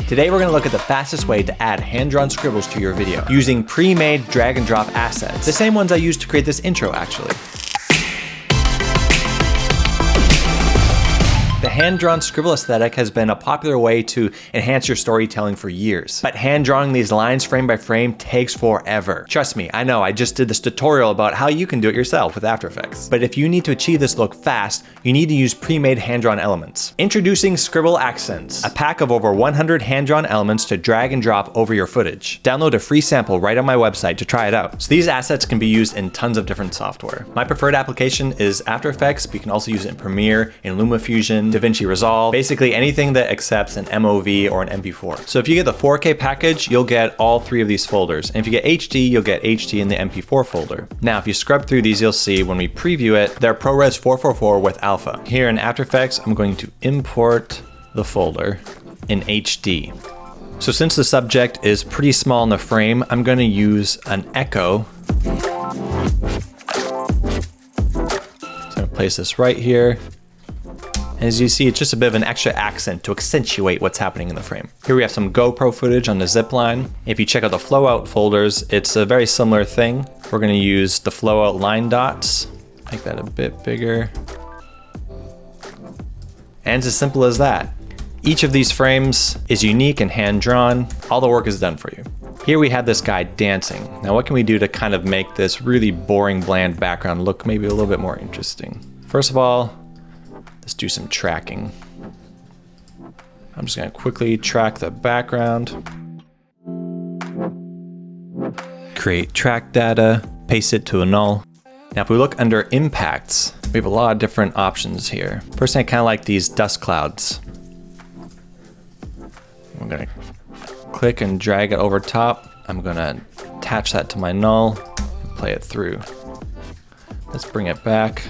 Today we're going to look at the fastest way to add hand-drawn scribbles to your video using pre-made drag and drop assets. The same ones I used to create this intro actually. The hand-drawn scribble aesthetic has been a popular way to enhance your storytelling for years. But hand-drawing these lines frame by frame takes forever. Trust me, I know, I just did this tutorial about how you can do it yourself with After Effects. But if you need to achieve this look fast, you need to use pre-made hand-drawn elements. Introducing Scribble Accents, a pack of over 100 hand-drawn elements to drag and drop over your footage. Download a free sample right on my website to try it out. So these assets can be used in tons of different software. My preferred application is After Effects, but you can also use it in Premiere, in LumaFusion, DaVinci Resolve, basically anything that accepts an MOV or an MP4. So if you get the 4K package, you'll get all three of these folders. And if you get HD, you'll get HD in the MP4 folder. Now, if you scrub through these, you'll see when we preview it, they're ProRes 444 with alpha. Here in After Effects, I'm going to import the folder in HD. So since the subject is pretty small in the frame, I'm going to use an echo. So I'm going to place this right here. As you see, it's just a bit of an extra accent to accentuate what's happening in the frame. Here we have some GoPro footage on the zip line. If you check out the flow out folders, it's a very similar thing. We're gonna use the flow out line dots, make that a bit bigger. And it's as simple as that. Each of these frames is unique and hand-drawn. All the work is done for you. Here we have this guy dancing. Now what can we do to kind of make this really boring, bland background look maybe a little bit more interesting? First of all, let's do some tracking. I'm just gonna quickly track the background. Create track data, paste it to a null. Now if we look under impacts, we have a lot of different options here. Personally, I kinda like these dust clouds. I'm gonna click and drag it over top. I'm gonna attach that to my null and play it through. Let's bring it back.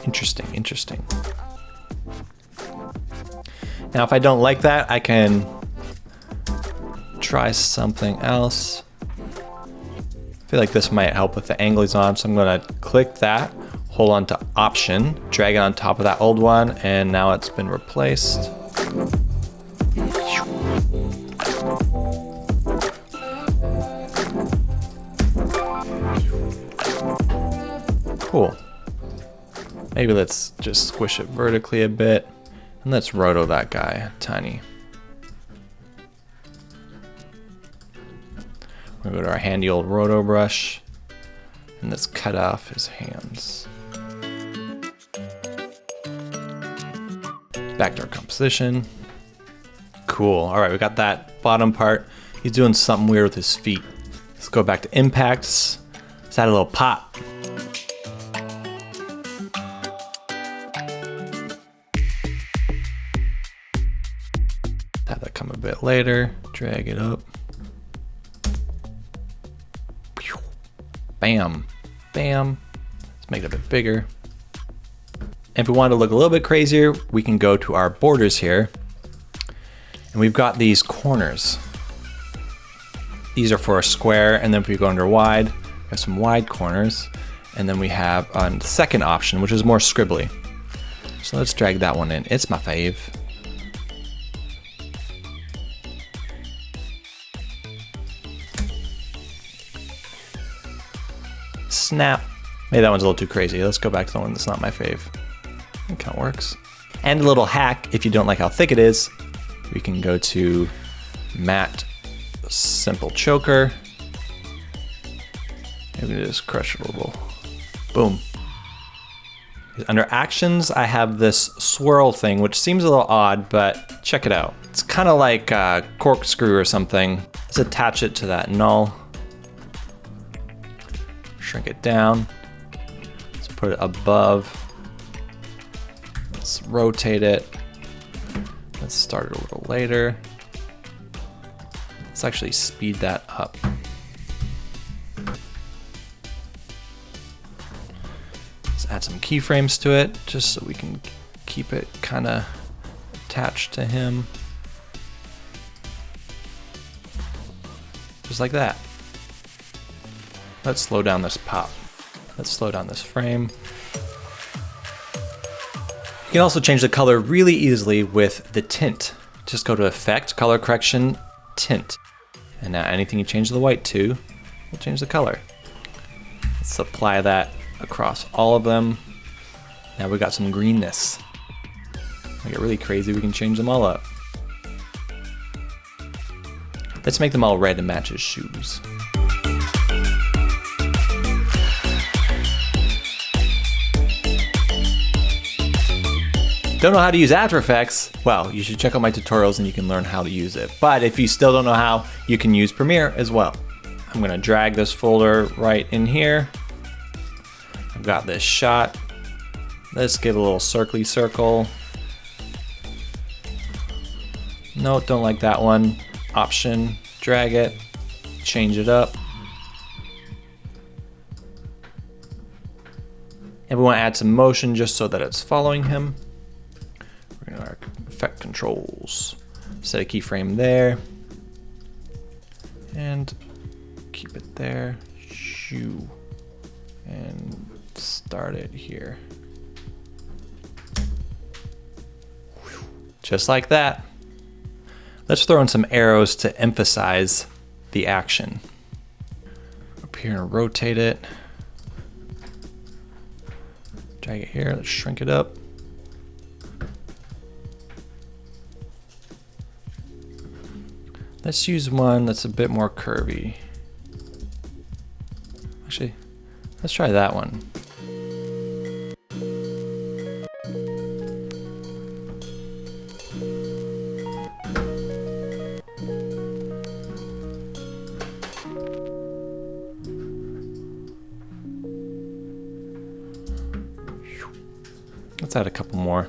Interesting, interesting. Now, if I don't like that, I can try something else. I feel like this might help with the angle he's on, so I'm gonna click that, hold on to Option, drag it on top of that old one, and now it's been replaced. Cool. Maybe let's just squish it vertically a bit, and let's roto that guy tiny. We're gonna go to our handy old roto brush, and let's cut off his hands. Back to our composition. Cool, all right, we got that bottom part. He's doing something weird with his feet. Let's go back to impacts. Let's add a little pop. Have that come a bit later, drag it up. Bam, bam. Let's make it a bit bigger. And if we want to look a little bit crazier, we can go to our borders here. And we've got these corners. These are for a square, and then if we go under wide, we have some wide corners. And then we have a second option, which is more scribbly. So let's drag that one in. It's my fave. Snap. Maybe that one's a little too crazy. Let's go back to the one that's not my fave. It kind of works. And a little hack, if you don't like how thick it is, we can go to Matte Simple Choker. Maybe just crush it a little. Boom. Under Actions, I have this swirl thing, which seems a little odd, but check it out. It's kind of like a corkscrew or something. Let's attach it to that null. Shrink it down. Let's put it above. Let's rotate it. Let's start it a little later. Let's actually speed that up. Let's add some keyframes to it just so we can keep it kind of attached to him. Just like that. Let's slow down this pop. Let's slow down this frame. You can also change the color really easily with the tint. Just go to Effect, Color Correction, Tint. And now anything you change the white to will change the color. Let's apply that across all of them. Now we got some greenness. We get really crazy, we can change them all up. Let's make them all red and match his shoes. Don't know how to use After Effects? Well, you should check out my tutorials and you can learn how to use it. But if you still don't know how, you can use Premiere as well. I'm gonna drag this folder right in here. I've got this shot. Let's give a little circly circle. No, don't like that one. Option, drag it, change it up. And we want to add some motion just so that it's following him. We're going to Effect Controls. Set a keyframe there. And keep it there. Shoo. And start it here. Just like that. Let's throw in some arrows to emphasize the action. Up here and rotate it. Drag it here, let's shrink it up. Let's use one that's a bit more curvy. Actually, let's try that one. Let's add a couple more.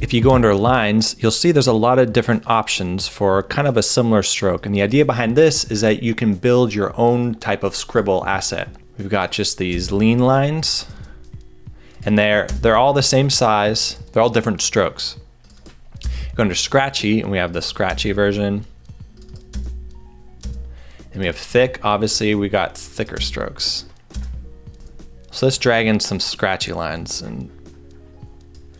If you go under lines, you'll see there's a lot of different options for kind of a similar stroke. And the idea behind this is that you can build your own type of Scribble asset. We've got just these lean lines, and they're all the same size. They're all different strokes. Go under Scratchy, and we have the Scratchy version. And we have thick, obviously we got thicker strokes. So let's drag in some scratchy lines and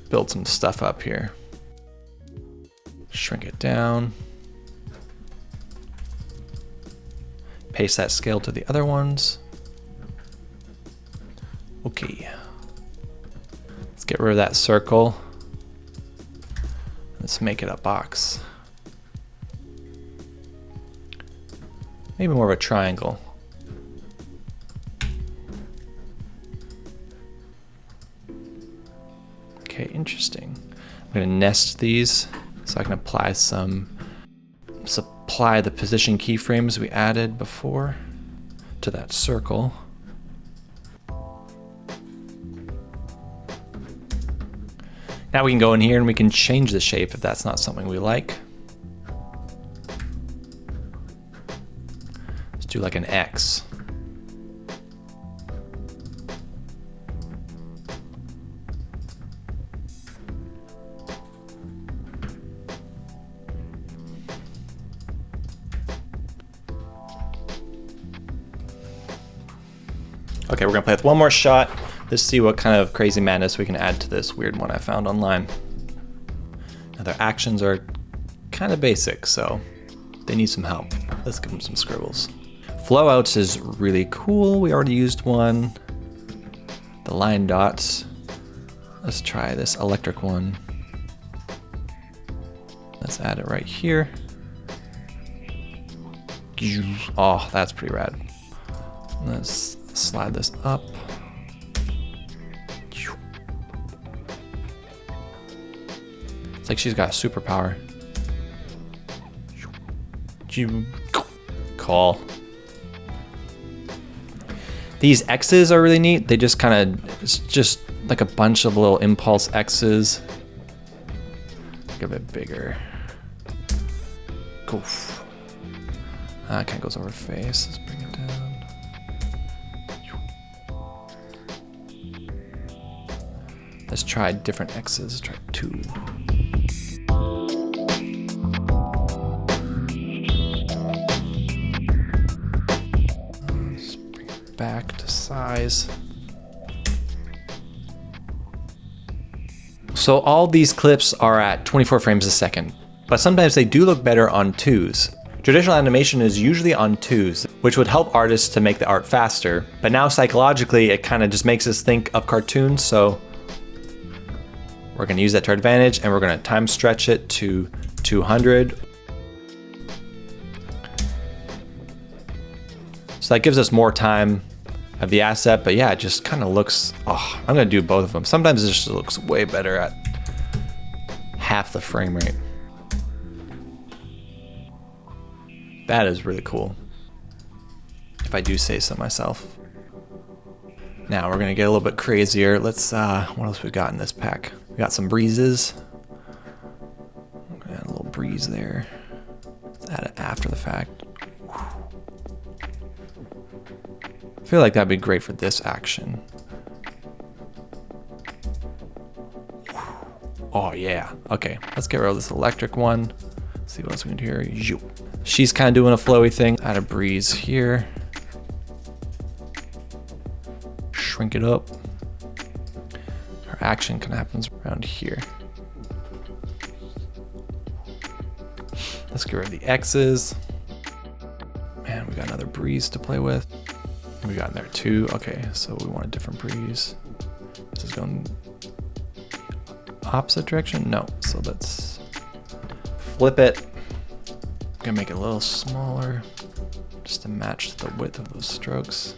build some stuff up here. Shrink it down. Paste that scale to the other ones. Okay. Let's get rid of that circle. Let's make it a box. Maybe more of a triangle. Okay, interesting. I'm gonna nest these so I can apply the position keyframes we added before to that circle. Now we can go in here and we can change the shape if that's not something we like. Let's do like an X. Okay, we're gonna play with one more shot. Let's see what kind of crazy madness we can add to this weird one I found online. Now their actions are kind of basic, so they need some help. Let's give them some scribbles. Flow outs is really cool. We already used one. The line dots. Let's try this electric one. Let's add it right here. Oh, that's pretty rad. Let's slide this up. It's like she's got superpower. Call. These X's are really neat. They just kind of, it's just like a bunch of little impulse X's. Make it a bit bigger. Goof. That kind of goes over her face. Let's bring it down. Let's try different X's. Let's try 2. back to size. So all these clips are at 24 frames a second, but sometimes they do look better on 2s. Traditional animation is usually on 2s, which would help artists to make the art faster, but now psychologically it kind of just makes us think of cartoons, so we're going to use that to our advantage, and we're going to time stretch it to 200. So that gives us more time of the asset, but yeah, it just kind of looks, oh, I'm going to do both of them. Sometimes it just looks way better at half the frame rate. That is really cool, if I do say so myself. Now we're gonna get a little bit crazier. Let's, what else we got in this pack? We got some breezes. Add a little breeze there. Let's add it after the fact. I feel like that'd be great for this action. Oh yeah, okay. Let's get rid of this electric one. Let's see what else we can do here. She's kind of doing a flowy thing. Add a breeze here. Shrink it up. Her action kind of happens around here. Let's get rid of the X's. Man, we got another breeze to play with. We got in there too. Okay, so we want a different breeze. This is going opposite direction? No, so let's flip it. I'm gonna make it a little smaller just to match the width of those strokes.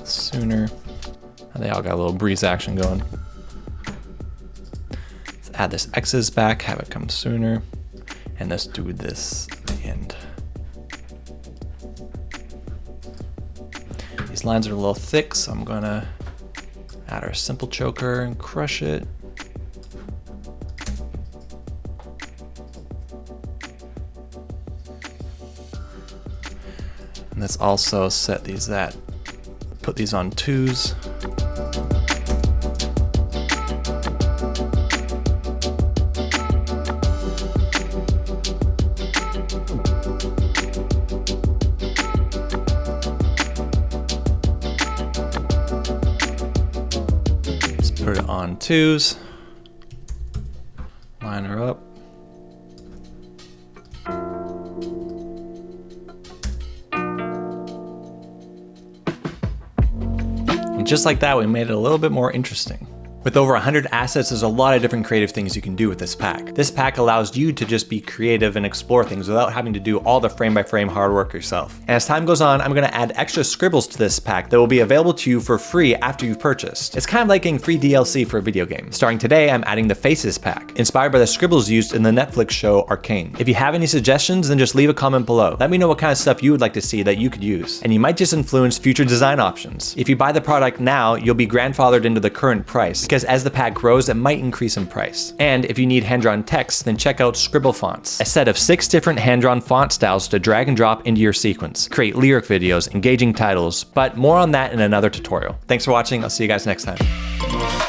Sooner. And they all got a little breeze action going. Let's add this X's back, have it come sooner. And let's do this at the end. These lines are a little thick, so I'm gonna add our simple choker and crush it. And let's also set these put these on 2s. Let's put it on 2s. Line her up. Just like that, we made it a little bit more interesting. With over 100 assets, there's a lot of different creative things you can do with this pack. This pack allows you to just be creative and explore things without having to do all the frame-by-frame hard work yourself. And as time goes on, I'm gonna add extra scribbles to this pack that will be available to you for free after you've purchased. It's kind of like getting free DLC for a video game. Starting today, I'm adding the Faces pack, inspired by the scribbles used in the Netflix show Arcane. If you have any suggestions, then just leave a comment below. Let me know what kind of stuff you would like to see that you could use. And you might just influence future design options. If you buy the product now, you'll be grandfathered into the current price, because as the pack grows, it might increase in price. And if you need hand-drawn text, then check out Scribble fonts, a set of 6 different hand-drawn font styles to drag and drop into your sequence. Create lyric videos, engaging titles, but more on that in another tutorial. Thanks for watching. I'll see you guys next time.